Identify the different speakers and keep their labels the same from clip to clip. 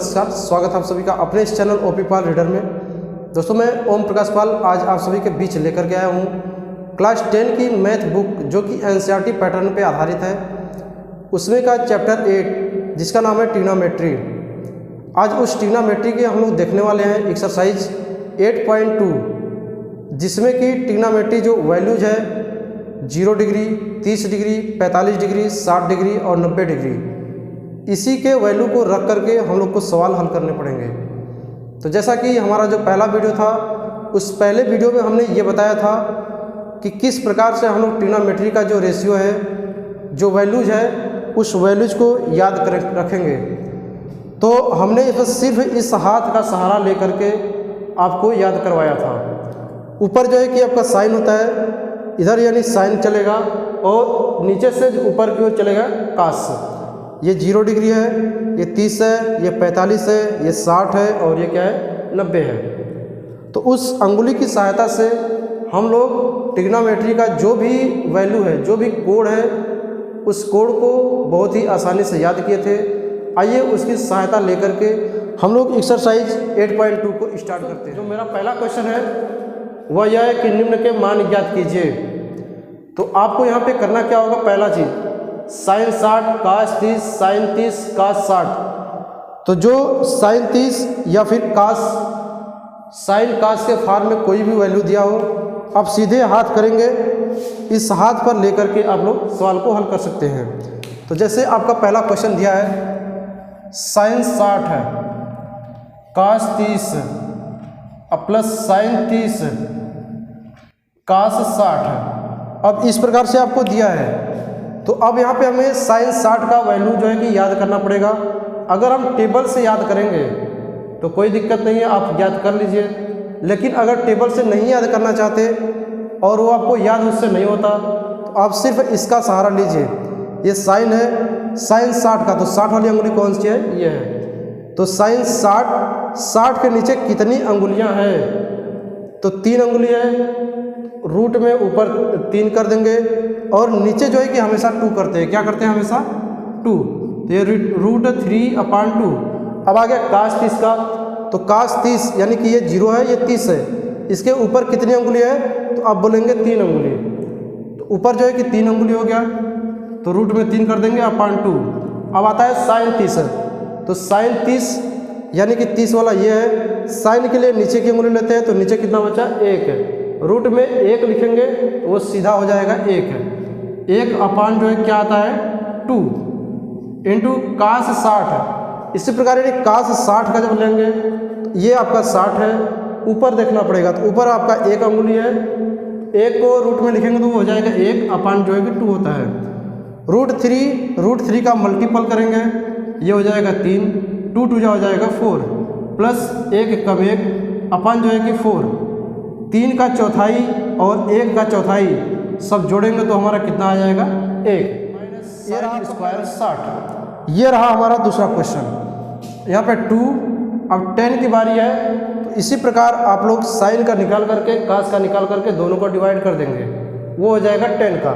Speaker 1: नमस्कार, स्वागत है आप सभी का अपने इस चैनल ओपी पाल रीडर में। दोस्तों मैं ओम प्रकाश पाल आज आप सभी के बीच लेकर के आया हूँ क्लास 10 की मैथ बुक जो कि एनसीईआरटी पैटर्न पे आधारित है, उसमें का चैप्टर 8 जिसका नाम है ट्रिग्नोमेट्री। आज उस ट्रिग्नोमेट्री के हम लोग देखने वाले हैं एक्सरसाइज 8.2 जिसमें कि ट्रिग्नोमेट्री जो वैल्यूज है 0 डिग्री, 30 डिग्री, 45 डिग्री, 60 डिग्री और 90 डिग्री, इसी के वैल्यू को रख करके हम लोग को सवाल हल करने पड़ेंगे। तो जैसा कि हमारा जो पहला वीडियो था उस पहले वीडियो में हमने ये बताया था कि किस प्रकार से हम लोग ट्रिग्नोमेट्री का जो रेशियो है, जो वैल्यूज है, उस वैल्यूज को याद रखेंगे। तो हमने सिर्फ इस हाथ का सहारा लेकर के आपको याद करवाया था। ऊपर जो है कि आपका साइन होता है, इधर यानी साइन चलेगा और नीचे से ऊपर की ओर चलेगा कास। ये 0 डिग्री है, ये 30 है, ये 45 है, ये 60 है और ये क्या है 90 है। तो उस अंगुली की सहायता से हम लोग ट्रिग्नोमेट्री का जो भी वैल्यू है, जो भी कोड है, उस कोड को बहुत ही आसानी से याद किए थे। आइए उसकी सहायता लेकर के हम लोग एक्सरसाइज 8.2 को स्टार्ट करते हैं। जो मेरा पहला क्वेश्चन है वह यह है कि निम्न के मान ज्ञात कीजिए। तो आपको यहाँ पे करना क्या होगा, पहला चीज साइन 60 कास 30 साइन 30 कास 60। तो जो साइन 30 या फिर कास साइन कास के फॉर्म में कोई भी वैल्यू दिया हो, आप सीधे हाथ करेंगे, इस हाथ पर लेकर के आप लोग सवाल को हल कर सकते हैं। तो जैसे आपका पहला क्वेश्चन दिया है साइन 60 है, कास 30 प्लस साइन 30 कास 60 है। अब इस प्रकार से आपको दिया है, तो अब यहाँ पे हमें साइन 60 का वैल्यू जो है कि याद करना पड़ेगा। अगर हम टेबल से याद करेंगे तो कोई दिक्कत नहीं है, आप याद कर लीजिए। लेकिन अगर टेबल से नहीं याद करना चाहते और वो आपको याद उससे नहीं होता, तो आप सिर्फ इसका सहारा लीजिए। ये साइन है, साइन 60 का, तो 60 वाली अंगुली कौन सी है, ये है। तो साइन 60 के नीचे कितनी अंगुलियाँ हैं, तो 3 अंगुली है। रूट में ऊपर 3 कर देंगे और नीचे जो है कि हमेशा 2 करते हैं। क्या करते हैं हमेशा 2, तो ये रूट 3/2। अब आ गया कास 30 का, तो कास 30 यानी कि ये 0 है, ये 30 है, इसके ऊपर कितनी अंगुली है, तो आप बोलेंगे 3 अंगुली। तो ऊपर जो है कि 3 अंगुली हो गया, तो रूट में 3 कर देंगे /2। अब आता है साइन 30, तो साइन 30 यानी कि 30 वाला ये है। साइन के लिए नीचे की अंगुली लेते हैं, तो नीचे कितना बचा, 1 है। रूट में 1 लिखेंगे तो वो सीधा हो जाएगा 1 है। 1 जो है क्या आता है 2 इंटू कास 60। इसी प्रकार यदि कास 60 का जब लेंगे तो ये आपका 60 है, ऊपर देखना पड़ेगा, तो ऊपर आपका 1 अंगुली है। 1 को रूट में लिखेंगे तो वो हो जाएगा 1 जो है कि 2 होता है। रूट 3 का मल्टीपल करेंगे, ये हो जाएगा 3, 2 2 हो जाएगा 4 प्लस 1 कम 1 जो है कि 4। 3 का चौथाई और 1 का चौथाई सब जोड़ेंगे तो हमारा कितना आ जाएगा 1। ये रहा स्क्वायर 60। ये रहा हमारा दूसरा क्वेश्चन। यहाँ पे 2। अब 10 की बारी है, तो इसी प्रकार आप लोग साइन का निकाल करके कास का निकाल करके दोनों को डिवाइड कर देंगे, वो हो जाएगा 10 का।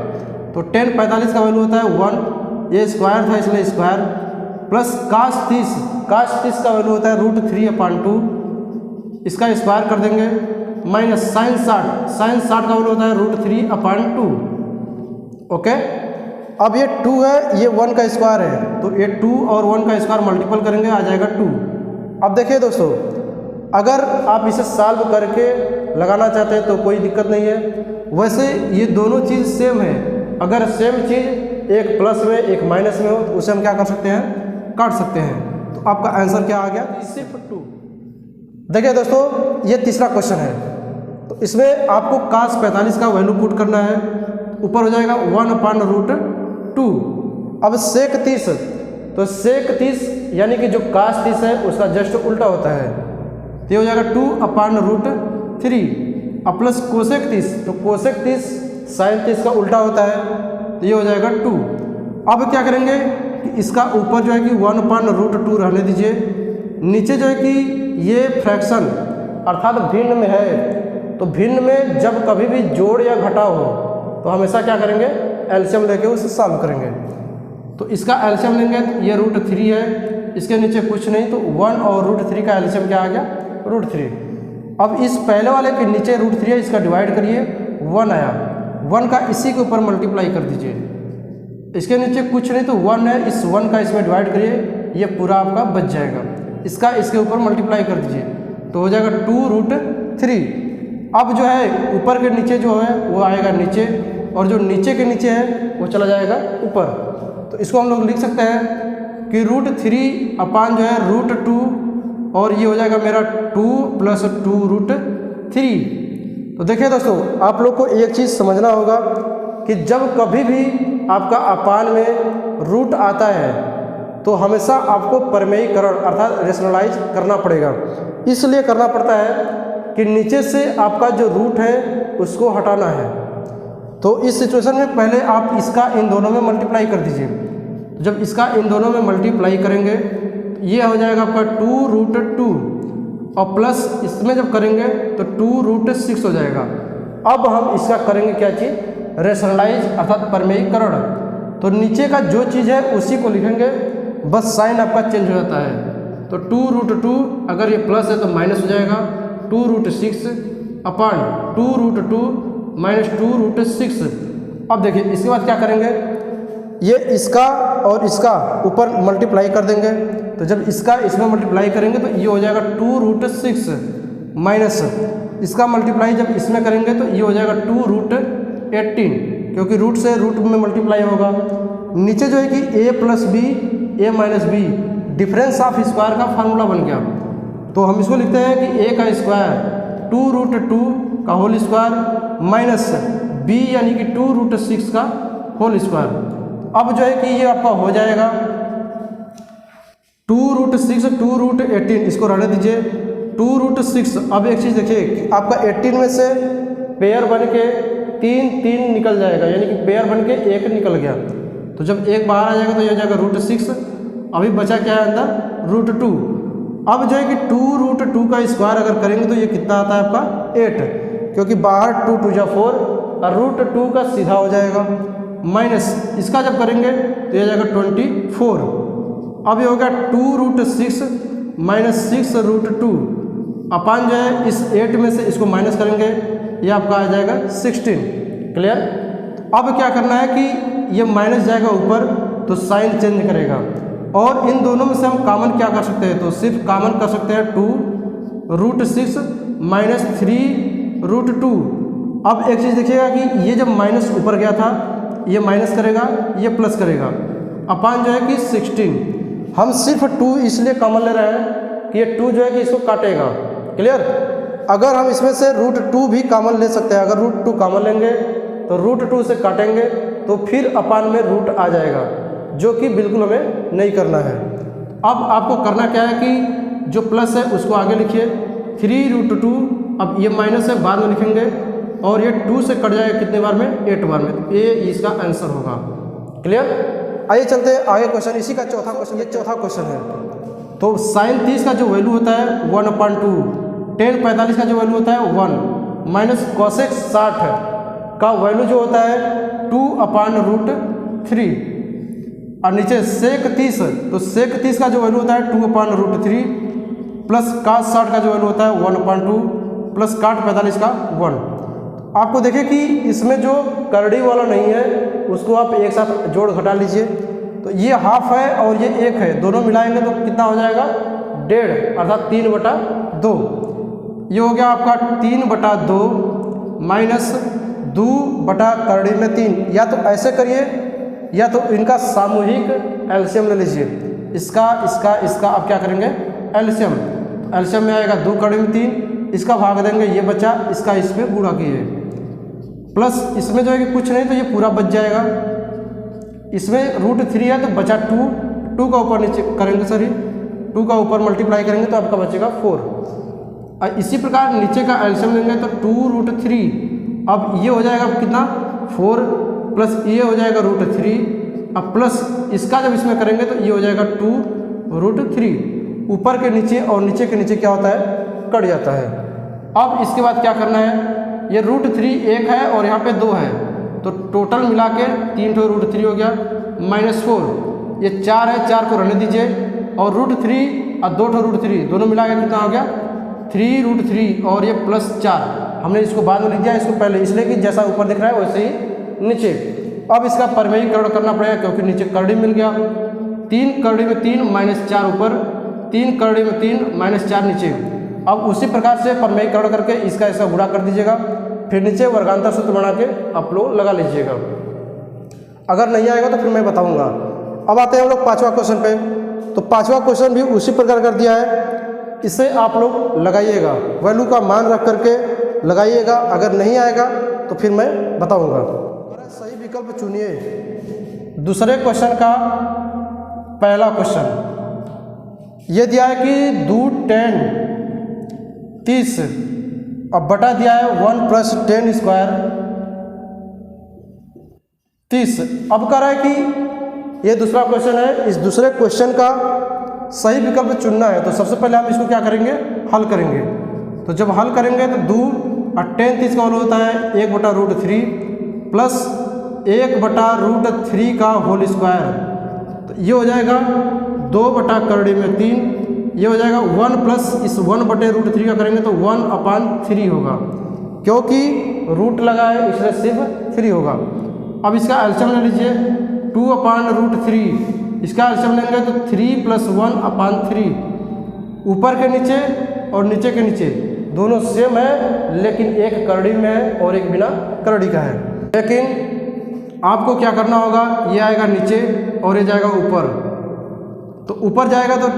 Speaker 1: तो 10 45 का वैल्यू होता है 1, ये स्क्वायर था इसलिए स्क्वायर, प्लस कास 30 का वैल्यू होता है रूट 3/2, इसका स्क्वायर कर देंगे, माइनस साइन 60 का वैल्यू होता है रूट 3/2। ओके, अब ये 2 है, ये 1 का स्क्वायर है, तो ये 2 और 1 का स्क्वायर मल्टीपल करेंगे, आ जाएगा 2। अब देखिए दोस्तों, अगर आप इसे सॉल्व करके लगाना चाहते हैं तो कोई दिक्कत नहीं है। वैसे ये दोनों चीज़ सेम है। अगर सेम चीज़ एक प्लस में एक माइनस में हो तो उसे हम क्या कर सकते हैं, काट सकते हैं। तो आपका आंसर क्या आ गया, सिर्फ 2। देखिए दोस्तों, ये तीसरा क्वेश्चन है, तो इसमें आपको कास 45 का वैल्यू पुट करना है। ऊपर हो जाएगा 1/√2। अब सेक 30, तो सेक 30 यानी कि जो कास 30 है उसका जस्ट उल्टा होता है, तो ये हो जाएगा 2/√3। अब प्लस कोसेक 30, तो कोसेक 30 साइन 30 का उल्टा होता है, तो ये हो जाएगा 2। अब क्या करेंगे कि इसका ऊपर जो है कि 1/√2 रहने दीजिए, नीचे जो है कि ये फ्रैक्शन अर्थात भिन्न में है, तो भिन्न में जब कभी भी जोड़ या घटाव हो तो हमेशा क्या करेंगे, एलसीएम लेके उसे सॉल्व करेंगे। तो इसका एलसीएम लेंगे, तो ये √3 है, इसके नीचे कुछ नहीं, तो 1 और √3 का एलसीएम क्या आ गया, √3। अब इस पहले वाले के नीचे √3 है, इसका डिवाइड करिए, 1 आया, 1 का इसी के ऊपर मल्टीप्लाई कर दीजिए। इसके नीचे कुछ नहीं तो 1 है, इस 1 का इसमें डिवाइड करिए, ये पूरा आपका बच जाएगा। इसका इसके ऊपर मल्टीप्लाई कर दीजिए तो हो जाएगा 2√3। अब जो है ऊपर के नीचे जो है वो आएगा नीचे, और जो नीचे के नीचे है वो चला जाएगा ऊपर। तो इसको हम लोग लिख सकते हैं कि √3 अपान जो है √2, और ये हो जाएगा मेरा 2 + 2√3। तो देखिए दोस्तों, आप लोग को एक चीज़ समझना होगा कि जब कभी भी आपका अपान में रूट आता है तो हमेशा आपको प्रमेयीकरण अर्थात रेशनलाइज करना पड़ेगा। इसलिए करना पड़ता है कि नीचे से आपका जो रूट है उसको हटाना है। तो इस सिचुएशन में पहले आप इसका इन दोनों में मल्टीप्लाई कर दीजिए। जब इसका इन दोनों में मल्टीप्लाई करेंगे तो ये हो जाएगा आपका 2√2, और प्लस इसमें जब करेंगे तो 2√6 हो जाएगा। अब हम इसका करेंगे क्या चीज़, रेशनलाइज अर्थात प्रमेयीकरण। तो नीचे का जो चीज़ है उसी को लिखेंगे, बस साइन आपका चेंज हो जाता है। तो 2√2 अगर ये प्लस है तो माइनस हो जाएगा, 2√6 अपान 2√2 माइनस 2√6। अब देखिए इसके बाद क्या करेंगे, ये इसका और इसका ऊपर मल्टीप्लाई कर देंगे। तो जब इसका इसमें मल्टीप्लाई करेंगे तो ये हो जाएगा 2√6 माइनस इसका मल्टीप्लाई जब इसमें करेंगे तो ये हो जाएगा 2√18, क्योंकि रूट से रूट में मल्टीप्लाई होगा। नीचे जो है कि a + b a - b difference of square का फार्मूला बन गया। तो हम इसको लिखते हैं कि a का स्क्वायर 2√2 का होल स्क्वायर माइनस b यानी कि 2√6 का होल स्क्वायर। अब जो है कि ये आपका हो जाएगा 2√6 2√18, इसको रहने दीजिए 2√6। अब एक चीज़ देखिए कि आपका 18 में से पेयर बन के 3 निकल जाएगा, यानी कि पेयर बन के 1 निकल गया। तो जब 1 बाहर आ जाएगा तो ये हो जाएगा √6। अभी बचा क्या है अंदर, √2। अब जो है कि 2√2 का स्क्वायर अगर करेंगे तो ये कितना आता है आपका 8, क्योंकि बाहर 2 × 2 = 4 और √2 का सीधा हो जाएगा, माइनस इसका जब करेंगे तो ये जाएगा 24। अब ये हो गया 2√6 माइनस 6√2 अपान जो है इस 8 में से इसको माइनस करेंगे, ये आपका आ जाएगा 16। क्लियर। अब क्या करना है कि ये माइनस जाएगा ऊपर तो साइन चेंज करेगा, और इन दोनों में से हम कॉमन क्या कर सकते हैं, तो सिर्फ कॉमन कर सकते हैं 2√6 माइनस 3√2। अब एक चीज़ देखिएगा कि ये जब माइनस ऊपर गया था ये माइनस करेगा, ये प्लस करेगा, अपान जो है कि 16। हम सिर्फ 2 इसलिए कॉमन ले रहे हैं कि ये 2 जो है कि इसको काटेगा। क्लियर। अगर हम इसमें से √2 भी कॉमन ले सकते हैं, अगर √2 कॉमन लेंगे तो √2 से काटेंगे तो फिर अपान में रूट आ जाएगा, जो कि बिल्कुल हमें नहीं करना है। अब आपको करना क्या है कि जो प्लस है उसको आगे लिखिए, 3√2। अब ये माइनस है बाद में लिखेंगे, और ये 2 से कट जाएगा कितने बार में, 8 बार में। तो ये इसका आंसर होगा। क्लियर। आइए चलते हैं आगे क्वेश्चन, इसी का चौथा क्वेश्चन, ये चौथा क्वेश्चन है। तो sin 30 का जो वैल्यू होता है 1/2, tan 45 का जो वैल्यू होता है 1, माइनस cosec 60 का वैल्यू जो होता है 2/√3, और नीचे sec 30, तो sec 30 का जो वैल्यू होता है 2/√3 प्लस cos 60 का जो वैल्यू होता है 1/2 प्लस cot 45 का 1। आपको देखें कि इसमें जो करड़ी वाला नहीं है उसको आप एक साथ जोड़ घटा लीजिए। तो ये हाफ है और ये 1 है, दोनों मिलाएंगे तो कितना हो जाएगा, 1.5 अर्थात 3/2। ये हो गया आपका 3/2 माइनस 2/करड़ी में 3। या तो ऐसे करिए या तो इनका सामूहिक एलसीएम ले लीजिए, इसका इसका इसका। आप क्या करेंगे, एलसीएम। एलसीएम में आएगा 2 में 3, इसका भाग देंगे, ये बचा, इसका इसमें गुणा कीजिए, प्लस इसमें जो है कि कुछ नहीं तो ये पूरा बच जाएगा। इसमें √3 है तो बचा 2 का ऊपर नीचे करेंगे, सॉरी 2 का ऊपर मल्टीप्लाई करेंगे तो आपका बचेगा 4। और इसी प्रकार नीचे का एलसीएम लेंगे तो 2√3। अब ये हो जाएगा कितना, 4 प्लस ये हो जाएगा √3, अब प्लस इसका जब इसमें करेंगे तो ये हो जाएगा 2√3। ऊपर के नीचे और नीचे के नीचे क्या होता है, कट जाता है। अब इसके बाद क्या करना है, ये √3 1 है और यहाँ पे 2 है, तो टोटल मिला के 3 √3 हो गया, -4। ये 4 है, 4 को रहने दीजिए, और √3 और 2 √3 दोनों मिला के कितना हो गया 3√3 और ये +4। हमने इसको बाद में लिख दिया, इसको पहले इसलिए कि जैसा ऊपर दिख रहा है वैसे ही नीचे। अब इसका परिमेयीकरण करना पड़ेगा क्योंकि नीचे करड़ी मिल गया। 3 करड़ी में 3 -4 ऊपर, 3 करड़ी में 3 -4 नीचे। अब उसी प्रकार से परिमेयीकरण करके इसका गुणा कर दीजिएगा, फिर नीचे वर्गांतर सूत्र बना के आप लोग लगा लीजिएगा। अगर नहीं आएगा तो फिर मैं बताऊंगा। अब आते हैं हम लोग 5वां क्वेश्चन पे। तो 5वां क्वेश्चन भी उसी प्रकार कर दिया है, इसे आप लोग लगाइएगा, वैल्यू का मान रख करके लगाइएगा। अगर नहीं आएगा तो फिर मैं बताऊंगा। सही विकल्प चुनिए। दूसरे क्वेश्चन का पहला क्वेश्चन ये दिया है कि 2 10 30 अब बटा दिया है 1 + 10 स्क्वायर 30। अब कह रहा है कि ये दूसरा क्वेश्चन है, इस दूसरे क्वेश्चन का सही विकल्प चुनना है। तो सबसे पहले हम इसको क्या करेंगे, हल करेंगे। तो जब हल करेंगे तो 2 और 10 30 का वैल्यू होता है 1/√3 प्लस 1/√3 का होल स्क्वायर। तो ये हो जाएगा 2/करड़ी में 3, ये हो जाएगा 1 प्लस इस 1/√3 का करेंगे तो 1/3 होगा, क्योंकि रूट लगा है इसलिए सिर्फ 3 होगा। अब इसका एलसीएम ले लीजिए 2/√3, इसका एलसीएम लेंगे तो 3 + 1/3। ऊपर के नीचे और नीचे के नीचे दोनों सेम है, लेकिन एक करड़ी में है और एक बिना करड़ी का है। लेकिन आपको क्या करना होगा, ये आएगा नीचे और ये जाएगा ऊपर। तो ऊपर जाएगा तो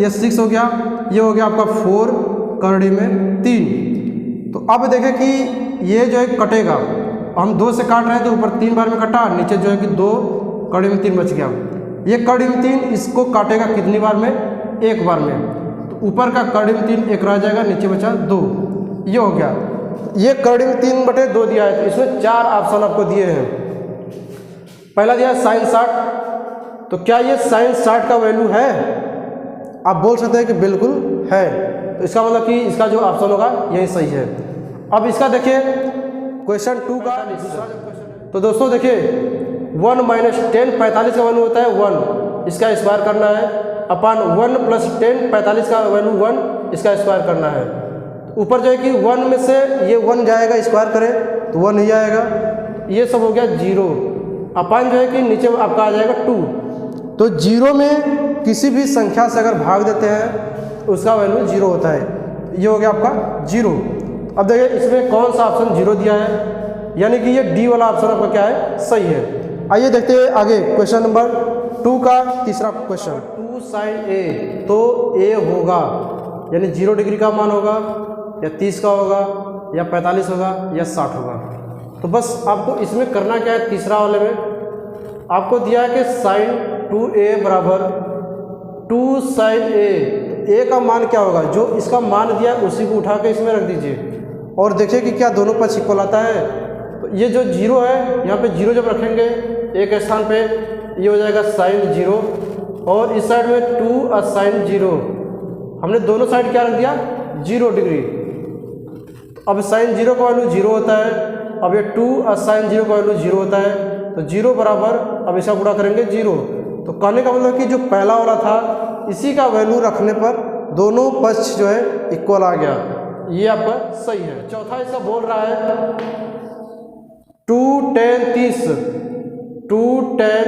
Speaker 1: ये 6 हो गया, ये हो गया आपका 4 करड़ी में 3। तो अब देखें कि ये जो है कटेगा, हम 2 से काट रहे हैं तो ऊपर 3 बार में कटा, नीचे जो है कि 2 करड़ी में 3 बच गया। ये करड़ी में 3 इसको काटेगा कितनी बार में, 1 बार में। तो ऊपर का करड़ी में 3 1 रह जाएगा, नीचे बचा 2, ये हो गया। ये करड़ी में 3/2 दिया है, तो इसमें 4 ऑप्शन आपको दिए हैं। पहला दिया है sin 60। तो क्या ये sin 60 का वैल्यू है? आप बोल सकते हैं कि बिल्कुल है। तो इसका मतलब कि इसका जो ऑप्शन होगा यही सही है। अब इसका देखिए क्वेश्चन 2 का। तो दोस्तों देखिए 1 - 10 45 का वैल्यू होता है 1, इसका स्क्वायर करना है, अपन 1 + 10 45 का वैल्यू 1, इसका स्क्वायर करना है। ऊपर जो है कि 1 में से ये 1 जाएगा, स्क्वायर करें तो 1 ही आएगा, ये सब हो गया 0। अपन जो है कि नीचे आपका आ जाएगा 2। तो 0 में किसी भी संख्या से अगर भाग देते हैं तो उसका वैल्यू 0 होता है। ये हो गया आपका 0। अब देखिए इसमें कौन सा ऑप्शन 0 दिया है, यानी कि ये डी वाला ऑप्शन आपका क्या है, सही है। आइए देखते हैं आगे क्वेश्चन नंबर 2 का तीसरा क्वेश्चन। 2 sin A, तो A होगा यानी 0 डिग्री का मान होगा, या 30 का होगा, या 45 होगा, या 60 होगा। तो बस आपको इसमें करना क्या है, तीसरा वाले में आपको दिया है कि sin 2A बराबर 2 sin A। तो A का मान क्या होगा, जो इसका मान दिया है उसी को उठा के इसमें रख दीजिए और देखिए कि क्या दोनों पक्ष इक्वल आता है। तो ये जो 0 है, यहाँ पे 0 जब रखेंगे एक स्थान पे, ये हो जाएगा sin 0, और इस साइड में 2 और sin 0। हमने दोनों साइड क्या रख दिया, 0 डिग्री। तो अब sin 0 का वैल्यू 0 होता है, अब ये 2 और sin 0 का वैल्यू 0 होता है। तो 0 बराबर, अब इसका गुणा करेंगे 0। तो कहने का मतलब कि जो पहला वाला था इसी का वैल्यू रखने पर दोनों पक्ष जो है इक्वल आ गया, ये आपका सही है। चौथा इसका बोल रहा है 2 10 30, 2 10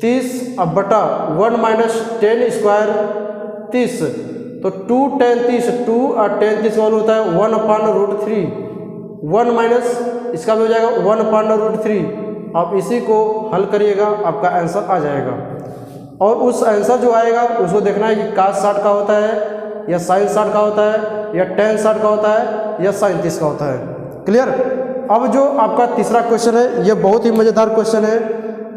Speaker 1: 30 अब बटा 1 - 10 स्क्वायर 30। तो 2 10 30, 2 और 10 30 का वैल्यू होता है 1/√3, 1 माइनस इसका भी हो जाएगा 1/√3। आप इसी को हल करिएगा, आपका आंसर आ जाएगा। और उस आंसर जो आएगा उसको देखना है कि cos 60 का होता है, या sin 60 का होता है, या tan 60 का होता है, या sin 30 का होता है। क्लियर। अब जो आपका तीसरा क्वेश्चन है ये बहुत ही मज़ेदार क्वेश्चन है,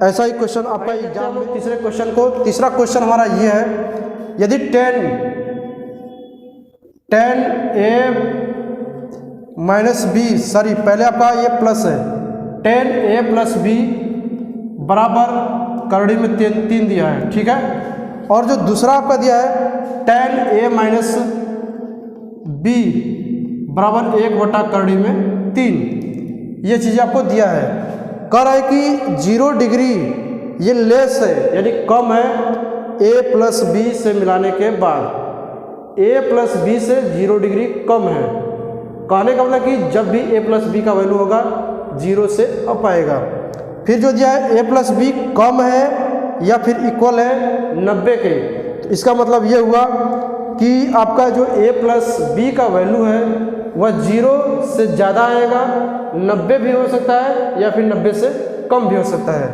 Speaker 1: ऐसा ही क्वेश्चन आपका एग्जाम में तीसरे क्वेश्चन को। तीसरा क्वेश्चन हमारा ये है, यदि 10A-B, सॉरी पहले आपका ये प्लस है, 10A + B बराबर करड़ी में 3 दिया है, ठीक है। और जो दूसरा आपका दिया है 10A - B बराबर 1/करड़ी में 3, ये चीज़ आपको दिया है। कह रहा है कि 0 डिग्री ये लेस है यानी कम है, ए प्लस बी से मिलाने के बाद ए प्लस बी से 0 डिग्री कम है। कहने का मतलब कि जब भी ए प्लस बी का वैल्यू होगा 0 से अप आएगा। फिर जो दिया है ए प्लस बी कम है या फिर इक्वल है 90 के, तो इसका मतलब ये हुआ कि आपका जो ए प्लस बी का वैल्यू है वह 0 से ज़्यादा आएगा, 90 भी हो सकता है या फिर 90 से कम भी हो सकता है।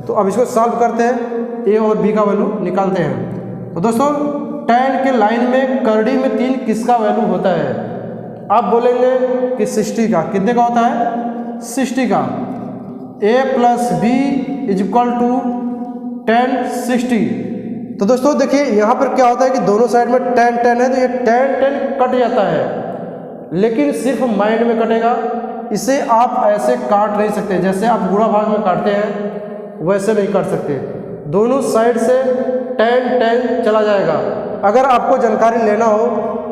Speaker 1: तो अब इसको सॉल्व करते हैं, ए और बी का वैल्यू निकालते हैं। तो दोस्तों tan के लाइन में करड़ी में 3 किसका वैल्यू होता है? आप बोलेंगे कि 60 का। कितने का होता है? 60 का। a plus B is equal to tan 60। तो दोस्तों देखिए यहाँ पर क्या होता है कि दोनों साइड में tan है, तो ये tan कट जाता है, लेकिन सिर्फ माइंड में कटेगा। इसे आप ऐसे काट नहीं सकते, जैसे आप गुणा भाग में काटते हैं वैसे नहीं काट सकते। दोनों साइड से tan चला जाएगा। अगर आपको जानकारी लेना हो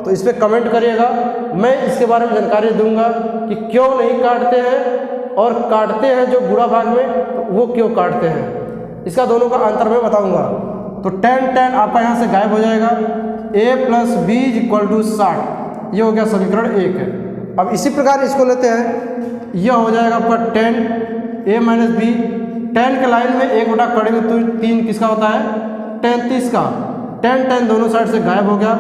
Speaker 1: तो इस पर कमेंट करिएगा, मैं इसके बारे में जानकारी दूंगा कि क्यों नहीं काटते हैं और काटते हैं जो गुणा भाग में तो वो क्यों काटते हैं, इसका दोनों का अंतर मैं बताऊंगा। तो tan आपका यहाँ से गायब हो जाएगा। a plus B is equal to 60, ये हो गया समीकरण 1 है। अब इसी प्रकार इसको लेते हैं, यह हो जाएगा आपका tan a minus B. tan के लाइन में 1 कड़ी में 3 किसका होता है? tan 30 का। tan दोनों साइड से गायब हो गया।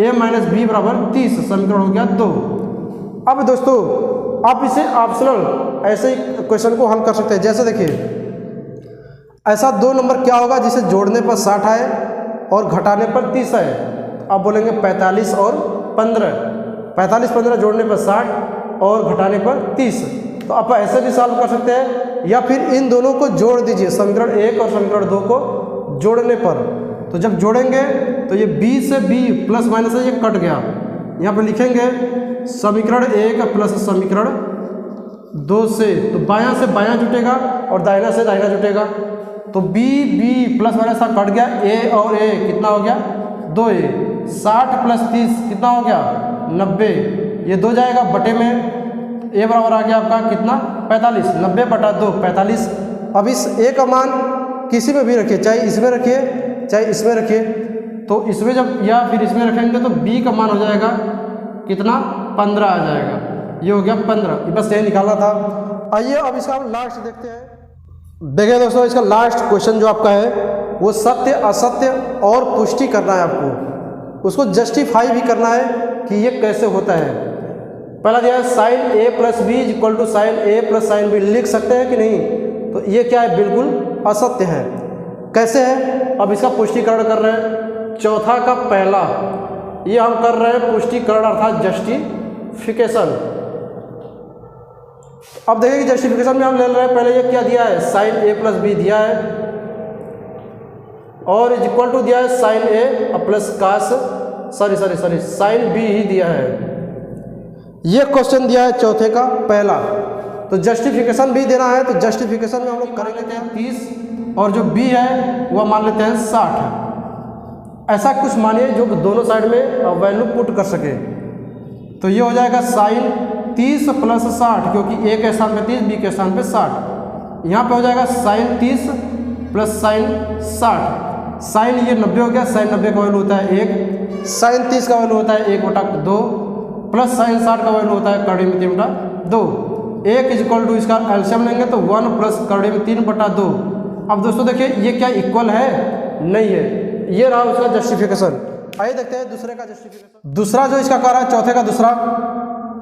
Speaker 1: a माइनस बी बराबर 30, समीकरण हो गया 2। अब दोस्तों आप इसे ऑप्शनल ऐसे ही क्वेश्चन को हल कर सकते हैं। जैसे देखिए ऐसा 2 नंबर क्या होगा जिसे जोड़ने पर 60 आए और घटाने पर 30 आए? आप बोलेंगे 45 और 15। 45-15 जोड़ने पर 60 और घटाने पर 30। तो आप ऐसे भी सॉल्व कर सकते हैं, या फिर इन दोनों को जोड़ दीजिए, समीकरण 1 और समीकरण 2 को जोड़ने पर। तो जब जोड़ेंगे तो ये b से b प्लस माइनस है, ये कट गया। यहाँ पर लिखेंगे समीकरण 1 प्लस समीकरण 2 से, तो बायां से बायां जुटेगा और दाहिना से दाहिना जुटेगा। तो b प्लस माइनस का कट गया, a और a कितना हो गया? 2a। 60 प्लस 30 कितना हो गया? 90। ये 2 जाएगा बटे में, a बराबर आ गया आपका कितना? 45। 90 बटा 2 45। अब इस a का मान किसी में भी रखिए, चाहे इसमें रखिए चाहे इसमें रखिए। तो इसमें जब या फिर इसमें रखेंगे तो b का मान हो जाएगा कितना? 15 आ जाएगा। ये हो गया 15। बस यही निकालना था। आइए अब इसका हम लास्ट देखते हैं। देखिए दोस्तों इसका लास्ट क्वेश्चन जो आपका है वो सत्य असत्य और पुष्टि करना है आपको, उसको जस्टिफाई भी करना है कि ये कैसे होता है। पहला दिया है sine a plus B is equal to sine a plus sine B. लिख सकते हैं कि नहीं? तो ये क्या है? बिल्कुल असत्य है। कैसे है? अब इसका पुष्टिकरण कर रहे हैं। चौथा का पहला ये हम कर रहे हैं पुष्टिकरण अर्थात जस्टिफिकेशन। अब देखिए कि जस्टिफिकेशन में हम ले रहे हैं, पहले ये क्या दिया है? साइन a प्लस बी दिया है और इज इक्वल टू दिया है sine a plus cos sine b ही दिया है। ये क्वेश्चन दिया है चौथे का पहला। तो जस्टिफिकेशन भी देना है, तो जस्टिफिकेशन में हम लोग करेंगे 30 और जो b है वह मान लेते हैं 60। ऐसा कुछ मानिए जो दोनों साइड में वैल्यू पुट कर सके। तो ये हो जाएगा साइन 30 प्लस 60, क्योंकि a के स्थान पे 30 b के स्थान पे 60। यहाँ पे हो जाएगा साइन 30 प्लस साइन 60। साइन ये 90 हो गया, साइन 90 का वैल्यू होता है 1, साइन 30 का वैल्यू होता है 1/2 प्लस साइन 60 का वैल्यू होता है करड़ी में 3/2। 1 इज इक्वल टू इसका एलसीएम लेंगे तो 1 प्लस करड़ी में 3/2। अब दोस्तों देखिए ये क्या इक्वल है? नहीं है। ये रहा उसका जस्टिफिकेशन। आइए देखते हैं दूसरे का जस्टिफिकेशन। दूसरा जो इसका कह रहा है, चौथे का दूसरा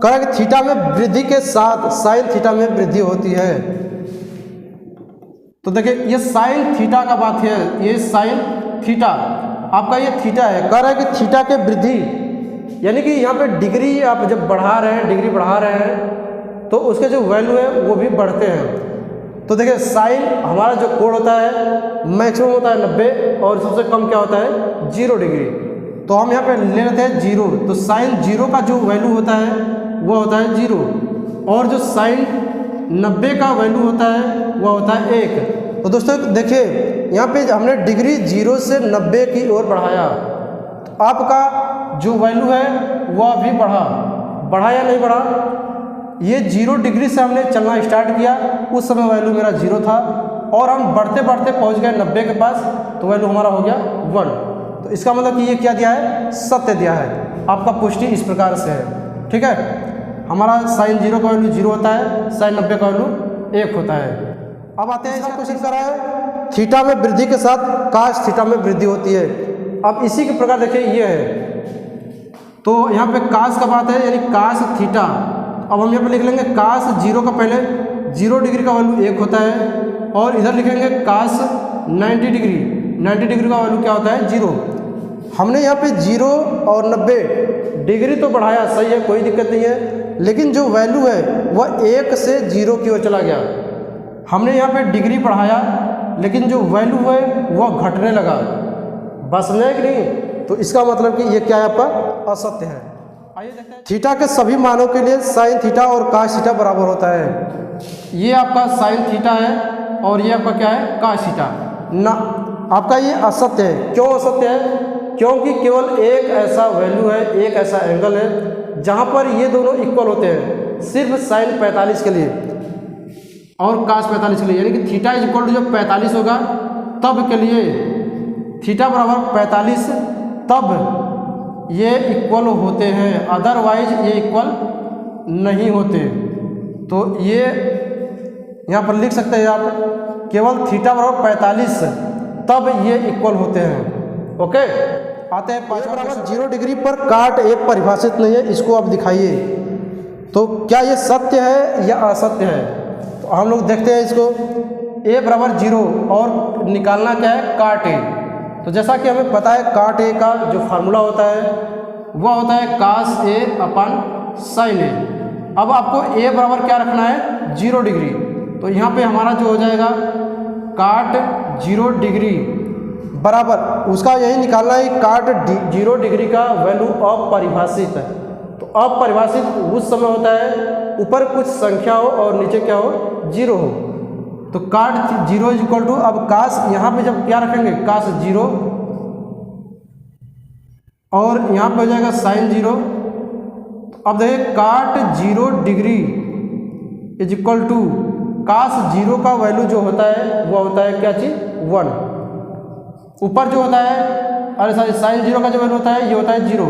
Speaker 1: कह रहा है कि थीटा में वृद्धि के साथ साइन थीटा में वृद्धि होती है। तो देखिए ये साइन थीटा का बात है, ये साइन थीटा आपका ये थीटा है। कह रहा है कि थीटा के वृद्धि यानी कि यहाँ पे डिग्री आप जब बढ़ा रहे हैं, डिग्री बढ़ा रहे हैं तो उसके जो वैल्यू है वो भी बढ़ते हैं। तो देखिए साइन हमारा जो कोण होता है मैक्सिमम होता है 90 और सबसे कम क्या होता है 0 डिग्री। तो हम यहाँ पे ले लेते हैं 0। तो साइन 0 का जो वैल्यू होता है वो होता है 0 और जो साइन 90 का वैल्यू होता है वो होता है 1। तो दोस्तों देखिए यहाँ पे हमने डिग्री 0 से 90 की ओर बढ़ाया, तो आपका जो वैल्यू है वह भी बढ़ा या नहीं बढ़ा? ये 0 डिग्री से हमने चलना स्टार्ट किया, उस समय वैल्यू मेरा 0 था और हम बढ़ते बढ़ते पहुंच गए 90 के पास, तो वैल्यू हमारा हो गया 1। तो इसका मतलब कि ये क्या दिया है, सत्य दिया है। आपका पुष्टि इस प्रकार से है, ठीक है। हमारा sin 0 का वैल्यू 0 होता है, sin 90 का वैल्यू 1 होता है। अब आते हैं, इसका क्वेश्चन करा है थीटा में वृद्धि के साथ cos थीटा में वृद्धि होती है। अब इसी के प्रकार देखिए ये है, तो यहाँ पे cos का बात है, यानी cos थीटा। अब हम यहाँ पे लिख लेंगे cos 0 का, पहले 0 डिग्री का वैल्यू 1 होता है, और इधर लिखेंगे cos 90 डिग्री, 90 डिग्री का वैल्यू क्या होता है, 0। हमने यहाँ पे 0 और 90 डिग्री तो बढ़ाया, सही है, कोई दिक्कत नहीं है, लेकिन जो वैल्यू है वह 1 से 0 की ओर चला गया। हमने यहाँ पे डिग्री बढ़ाया, लेकिन जो वैल्यू है वह घटने लगा। बस समझे कि नहीं? तो इसका मतलब कि ये क्या है, आपका असत्य है। आइए देखते हैं, थीटा के सभी मानों के लिए साइन थीटा और काश थीटा बराबर होता है। ये आपका साइन थीटा है और ये आपका क्या है, काश थीटा ना। आपका ये असत्य है। क्यों असत्य है? क्योंकि केवल एक ऐसा वैल्यू है, एक ऐसा एंगल है जहाँ पर ये दोनों इक्वल होते हैं, सिर्फ साइन 45 के लिए और काश 45 के लिए, यानी कि थीटा इज इक्वल टू जब 45 होगा तब के लिए, थीटा बराबर 45 तब ये इक्वल होते हैं, अदरवाइज ये इक्वल नहीं होते। तो ये यहाँ पर लिख सकते हैं आप, केवल थीटा बराबर 45 तब ये इक्वल होते हैं। ओके, आते हैं 5 बराबर 0 डिग्री पर काट एक परिभाषित नहीं है, इसको आप दिखाइए। तो क्या ये सत्य है या असत्य है? तो हम लोग देखते हैं इसको। a बराबर 0 और निकालना क्या है, काट a। तो जैसा कि हमें पता है काट a का जो फार्मूला होता है वह होता है cos a upon sin a। अब आपको a बराबर क्या रखना है, 0 डिग्री। तो यहाँ पे हमारा जो हो जाएगा काट 0 डिग्री बराबर, उसका यही निकालना है काट 0 डिग्री का वैल्यू अपरिभाषित है। तो अपरिभाषित उस समय होता है ऊपर कुछ संख्या हो और नीचे क्या हो, 0 हो। तो काट 0 इज इक्वल टू, अब काश यहाँ पे जब क्या रखेंगे, काश 0 और यहाँ पे हो जाएगा साइन 0। तो अब देखिए काट 0 डिग्री इज इक्वल टू काश 0 का वैल्यू जो होता है वह होता है क्या चीज, 1। ऊपर जो होता है, अरे सॉरी, साइन 0 का जो वैल्यू होता है ये होता है 0।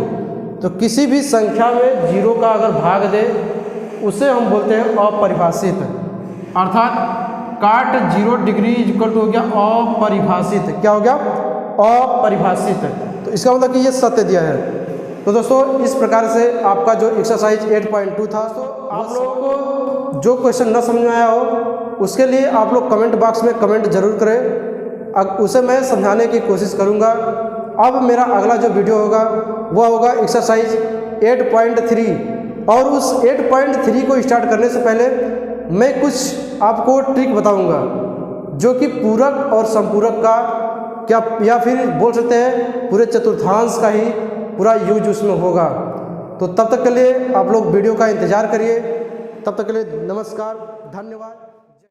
Speaker 1: तो किसी भी संख्या में 0 का अगर भाग दे उसे हम बोलते हैं अपरिभाषित, अर्थात काट 0 डिग्री इज इक्वल टू हो गया अपरिभाषित। क्या हो गया, अपरिभाषित। तो इसका मतलब कि ये सत्य दिया है। तो दोस्तों इस प्रकार से आपका जो एक्सरसाइज 8.2 था, तो आप लोगों को जो क्वेश्चन न समझ में आया हो उसके लिए आप लोग कमेंट बॉक्स में कमेंट जरूर करें, उसे मैं समझाने की कोशिश करूंगा। अब मेरा अगला जो वीडियो होगा वह होगा एक्सरसाइज 8.3, और उस 8.3 को स्टार्ट करने से पहले मैं कुछ आपको ट्रिक बताऊंगा जो कि पूरक और संपूरक का क्या, या फिर बोल सकते हैं पूरे चतुर्थांश का ही पूरा यूज उसमें होगा। तो तब तक के लिए आप लोग वीडियो का इंतज़ार करिए। तब तक के लिए नमस्कार, धन्यवाद।